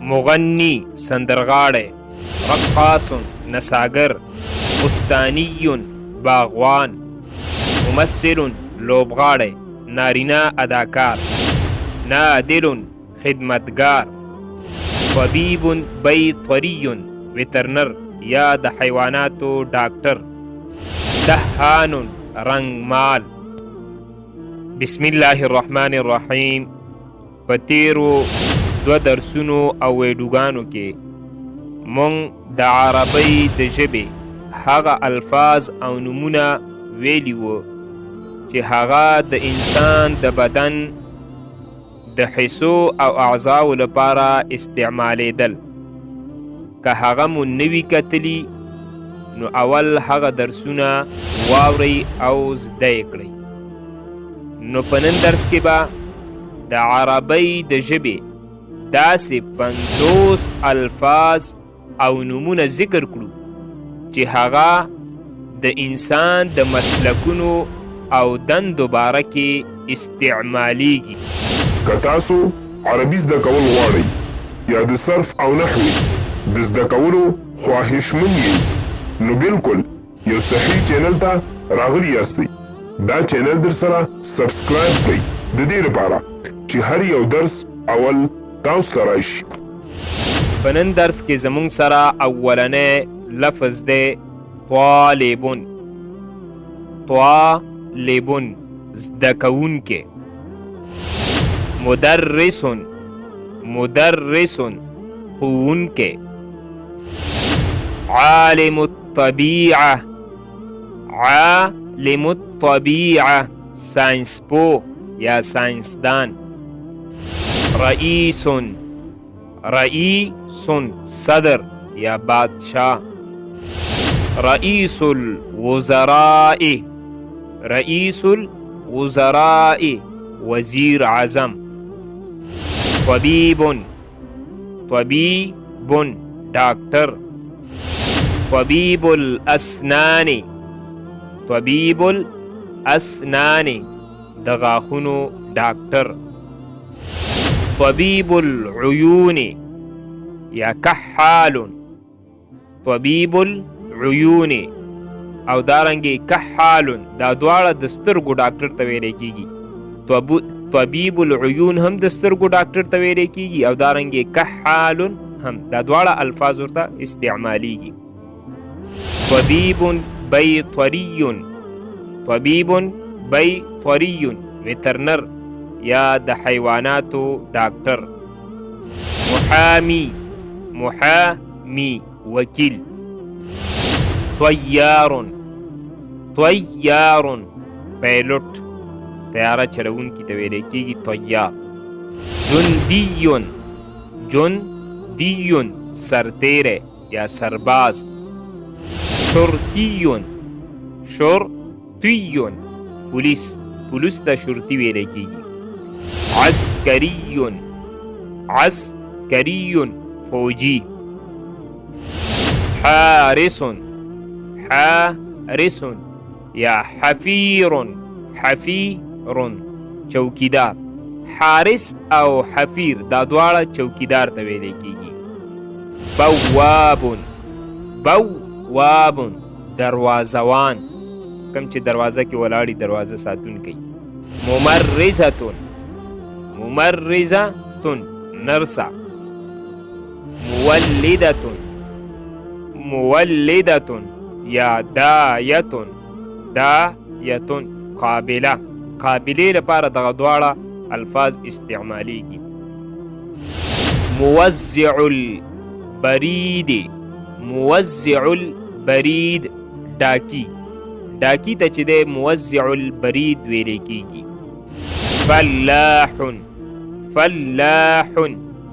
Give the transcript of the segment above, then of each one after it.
مغنی سندرغاڑے، رقاص نساگر، بستانی باغوان، ممثل لوبغاڑے نارینا اداکار، نادر خدمتگار، طبیب بیطری ویٹرنر یا د حیواناتو ډاکټر، دهان رنگمال. بسم الله الرحمن الرحیم. په تیرو 2 درسونو او ویډیوګانو کې مونږ د عربی د ژبې هغه الفاظ او نمونه ویلی وو چې هغه د انسان د بدن د حسو او اعضاو لپاره استعمالیدل. که هغه مو نوي کتلی نو اول هغه درسونه واورئ او زده یې کړئ. نو په نن درس کې به د عربی د ژبې داسې 50 الفاظ او نمونه ذکر کړو چې هغه د انسان د مسلکونو او دندو باره کې استعمالیږي. که تاسو عربي زده کول غواړئ یا د صرف او نحوي د زده کولو خواهشمند یئ نو بالکل یو صحیح چینل ته راغلي یاستئ. دا چینل در سره سبسکرایب کړئ د دې لپاره چې هر یو درس اول تاسو ته راشي. په نن درس کې زموږ سره اولنی لفظ دی طالبون. طالبون زده کوونکی. مدرسون ښوونکی. عالم الطبیعه ساینسپو یا ساینسدان. رئیس صدر یا بادشاہ. رئیس الوزراء وزیر اعظم. طبیب ڈاکٹر. طبیب الاسنان د غاښونو ډاکټر. طبیب العیون یا کحال. طبیب العیون او دارنګې کحال دا دواړه د سترګو ډاکټر ته ویلی کېږي. طبیب العیون هم د سترګو ډاکټر ته ویلی کېږي او دارنګې کحال هم دا دواړه الفاظ ورته استعمالیږي. طبیب بیطری ویټرنر یا د حیواناتو ډاکټر. محامی وکیل. طیار پیلوټ طیاره چلوونکي ته ویلی کېږي طیار. جندی سرتیری یا سرباز. شرطی پولیس ته شرطي ویلی کېږي. عسکری فوجي. حارس یا حفیر چوکیدار. حارس او حفیر دا دواړه چوکیدار ته ویلی کېږي. بواب دروازوان کم چې دروازه کې ولاړی دروازه ساتونکی. ممرضه نرسه. مولدة یا دایة قابله لپاره دغه دواړه الفاظ استعمالیږي. موزع البرید ډاکی ته چې دی موزع البرید ویلی کېږي. فلاح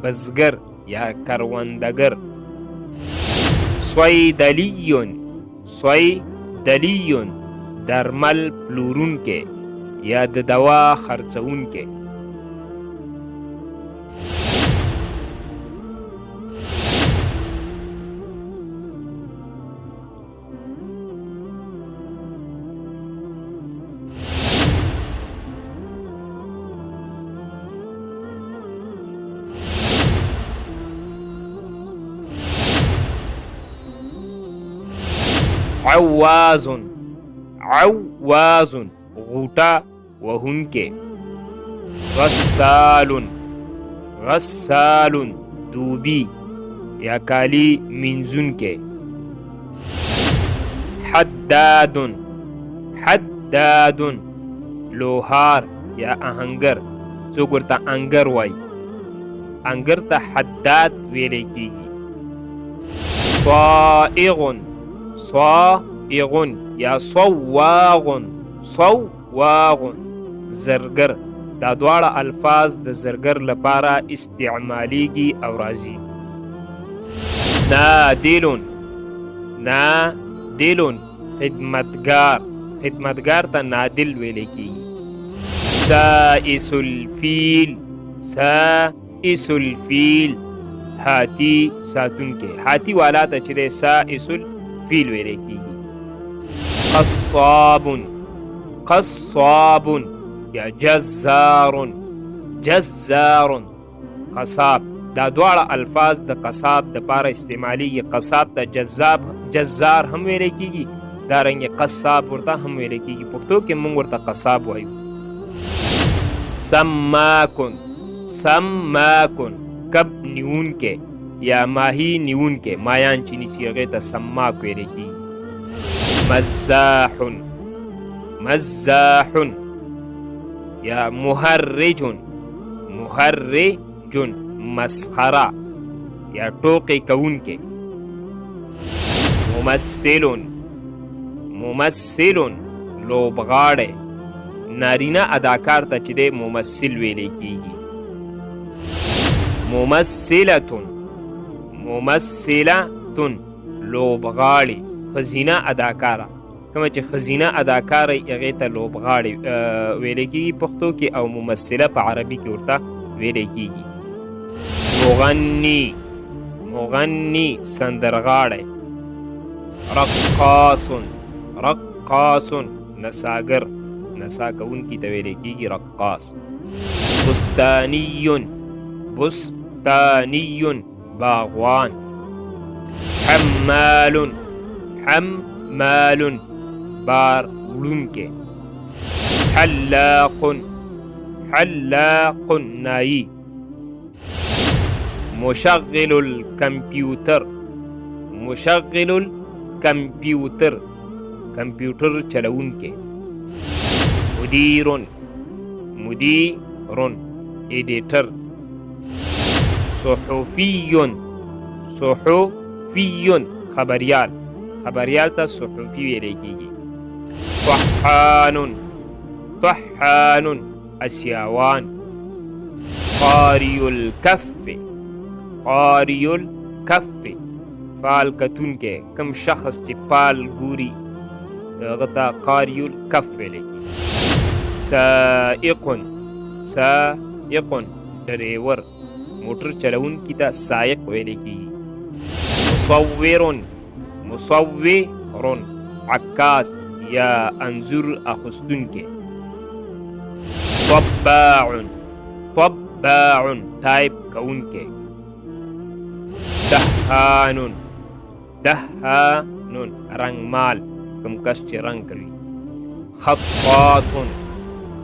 بزګر یا کروندګر. صیدلی درمل پلورونکی یا د دوا خرڅونکی. عوازن عوازن غوټه وهونکې. غسالن غسالن دوبي یا کالی مینځونکې. حدادن حدادن لوهار یا آهنګر، څوک ورته انګر وایي، انګر ته حداد ویلی کېږي. صائغن صائغن یا صواغن صواغن زرګر. دا دواړه الفاظ د زرګر لپاره استعمالیږي او راځي. نادلن نادلن خدمتګار، خدمتګار ته نادل ویلی کېږي. سائس الفیل سائس الفیل هاتی ساتونکې، هاتی والا ته چې دی سائس الفیل ویلی کېږي. قصابن قصابن یا جزارن جزارن قصاب. دا دواړه الفاظ د قصاب د پاره استعمالیږي. قصاب ته جزار هم ویلی کېږي، دارنګې قصاب ورته هم ویلی کېږي. پښتو کې موږ ورته قصاب وایو. سماکن سماکن کب نیونکې یا ماهی نیونکې، مایان چې نیسي هغې ته سماک ویلی کېږي. مزاحن مزاحن یا محرجن محرجن مسخره یا ټوقې کوونکې. ممثلن ممثلن لوبغاړی، نارینه اداکار ته چې دی ممثل ویلی کېږي. ممثلتن ممثلتن لوبغاړي، ښځینه اداکاره، کومه چې ښځینه اداکاره هغې ته لوبغاړي ویلی کېږي پښتو کې، او ممثله په عربي کې ورته ویلی کېږي. مغني مغني سندرغاړی. رقاصن رقاصن نڅاګر، نڅا کوونکي ته ویلی کېږي رقاص. بستاني بستاني باغوان. حمال حمال بار وړونکی. حلاق حلاق نايي. مشغل الكمبيوتر مشغل الكمبيوتر کمپیوټر چلوونکی. مدیر مدیر ایډیټر. صحفي صحفي خبریال، خبریال ته صحفي ویلی کېږي. طحان طحان اسیاوان. قاری الکف قاری الکف فال کتونکی، کم شخص چې پال ګوري هغه ته قاری الکف ویلی کېږي. سائق سائق ډریور، موټر چلوونکي ته سائق ویلی کېږي. مصور مصور عکاس یا انځور اخیستونکی. طباع طباع ټایپ کوونکی. دهان دهان رنګمال، کوم کس چې رنګ کوي. خطاط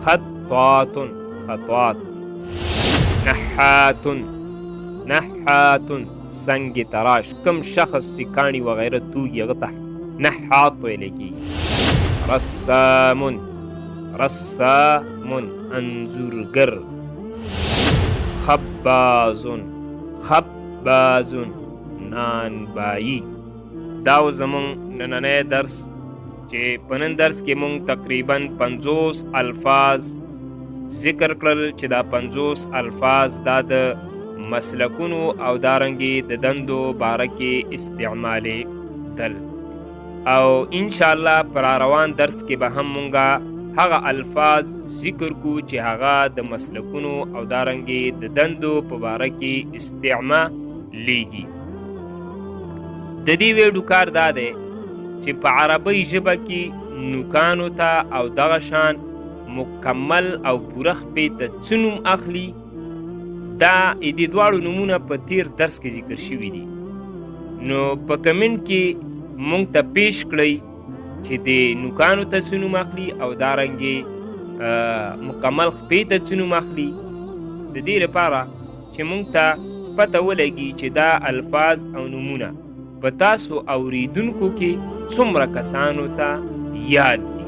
خطاط خطاط. نحات نحات سنگ تراش، کم شخص چې کاڼي وغیره توږي هغه ته نحات ویلی کېږي. رسام رسام انځورګر. خباز خباز نانبایی. دا و زمونږ نننی درس چې په نن درس کې مونږ تقریبا 50 الفاظ ذکر کړل، چې دا 50 الفاظ دا د مسلکونو او دارنګې د دندو باره کې استعمالي دل، او انشاءالله پر روان درس کې به هم مونږه هغه الفاظ ذکر کو چې هغه د مسلکونو او دارنګې د دندو په باره کې استعمالیږي. د دې ویډیو کار دا دی چې په عربی ژبه کې نوکانو ته او دغه شان مکمل او پوره خپې ته څه نوم اخلي، دا دې دواړو نومونه په تیر درس کې ذکر شوي دي. نو په کمنټ کې مونږ ته پیش کړئ چې د نوکانو ته څه نوم اخلي او دارنګې مکمل خپې ته څه نوم اخلي، د دې لپاره چې موږ ته پته ولګي چې دا الفاظ او نومونه په تاسو اوریدونکو کې څومره کسانو ته یاد دي.